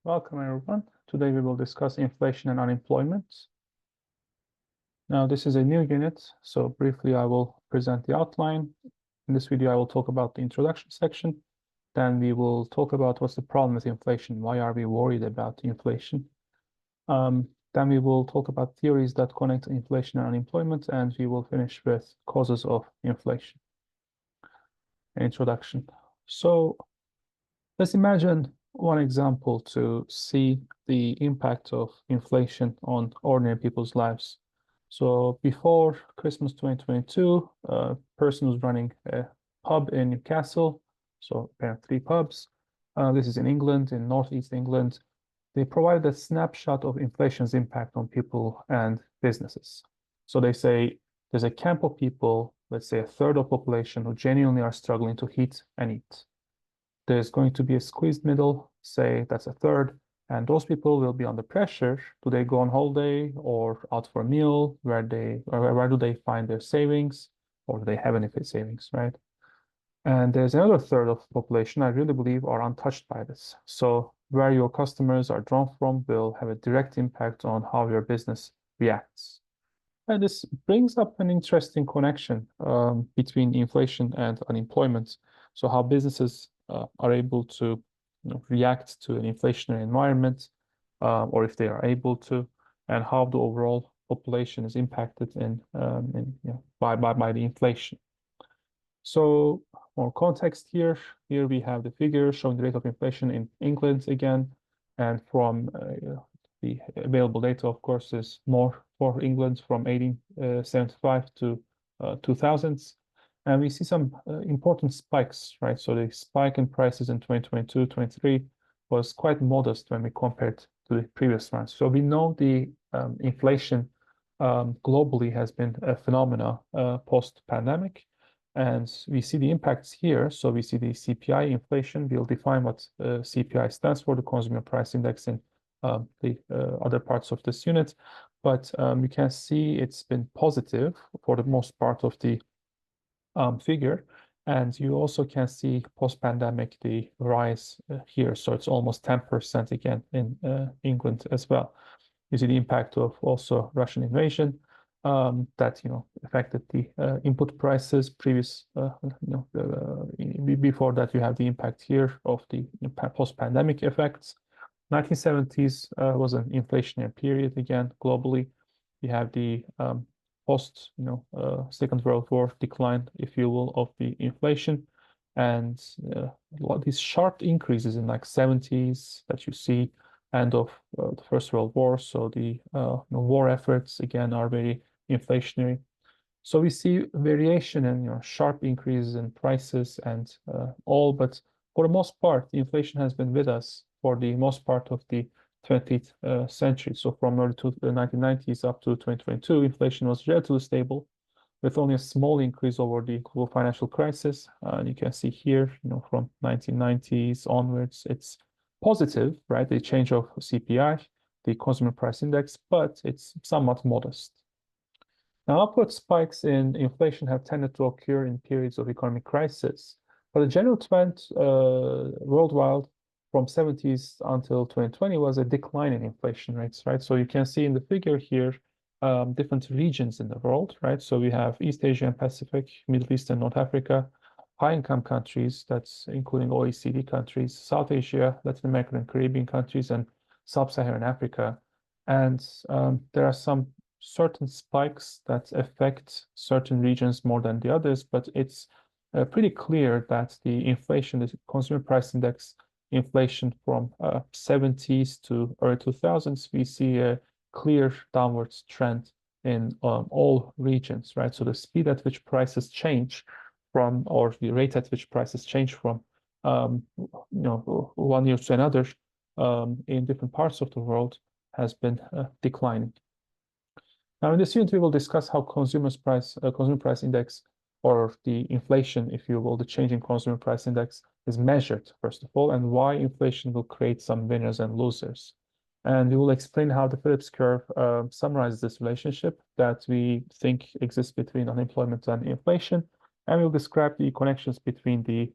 Welcome everyone. Today we will discuss inflation and unemployment. Now this is a new unit, so briefly I will present the outline. In this video I will talk about the introduction section. Then we will talk about what's the problem with inflation, why are we worried about inflation. Then we will talk about theories that connect inflation and unemployment, and we will finish with causes of inflation. Introduction. So let's imagine one example to see the impact of inflation on ordinary people's lives. So before Christmas 2022, a person was running a pub in Newcastle. So there are three pubs. This is in England, in Northeast England. They provided a snapshot of inflation's impact on people and businesses. So they say there's a camp of people, let's say a third of population, who genuinely are struggling to heat and eat. There's going to be a squeezed middle, say that's a third, and those people will be under pressure. Do they go on holiday or out for a meal? Where do they find their savings, or do they have any savings, right? And there's another third of the population I really believe are untouched by this. So where your customers are drawn from will have a direct impact on how your business reacts. And this brings up an interesting connection between inflation and unemployment. So how businesses are able to react to an inflationary environment, or if they are able to, and how the overall population is impacted by the inflation. So more context here. Here we have the figure showing the rate of inflation in England again, and from the available data, of course, is more for England from 1875 to 2000s. And we see some important spikes, right? So the spike in prices in 2022, 23 was quite modest when we compared to the previous ones. So we know the inflation globally has been a phenomena post-pandemic. And we see the impacts here. So we see the CPI inflation. We'll define what CPI stands for, the Consumer Price Index, in the other parts of this unit. But you can see it's been positive for the most part of the figure. And you also can see post-pandemic the rise here. So it's almost 10% again in England as well. You see the impact of also Russian invasion that affected the input prices. Before that you have the impact here of the post-pandemic effects. 1970s was an inflationary period again globally. You have the post Second World War decline, if you will, of the inflation, and these sharp increases in like 70s that you see end of the First World War. So the war efforts again are very inflationary. So we see variation in sharp increases in prices and all, but for the most part, the inflation has been with us for the most part of the 20th century. So from early to the 1990s up to 2022, inflation was relatively stable, with only a small increase over the global financial crisis. And you can see here, from 1990s onwards, it's positive, right? The change of CPI, the Consumer Price Index, but it's somewhat modest. Now, upward spikes in inflation have tended to occur in periods of economic crisis, but the general trend worldwide from 70s until 2020 was a decline in inflation rates, right? So you can see in the figure here different regions in the world, right? So we have East Asia and Pacific, Middle East and North Africa, high-income countries, that's including OECD countries, South Asia, Latin American and Caribbean countries, and Sub-Saharan Africa. And there are some certain spikes that affect certain regions more than the others, but it's pretty clear that the inflation, the Consumer Price Index inflation from 70s to early 2000s, we see a clear downwards trend in all regions, right? So the speed at which prices change from, or the rate at which prices change from, 1 year to another in different parts of the world has been declining. Now, in this unit, we will discuss how consumer price index, or the inflation, if you will, the change in consumer price index is measured, first of all, and why inflation will create some winners and losers. And we will explain how the Phillips curve summarizes this relationship that we think exists between unemployment and inflation. And we'll describe the connections between the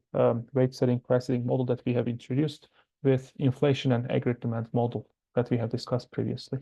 rate setting, price setting model that we have introduced with inflation and aggregate demand model that we have discussed previously.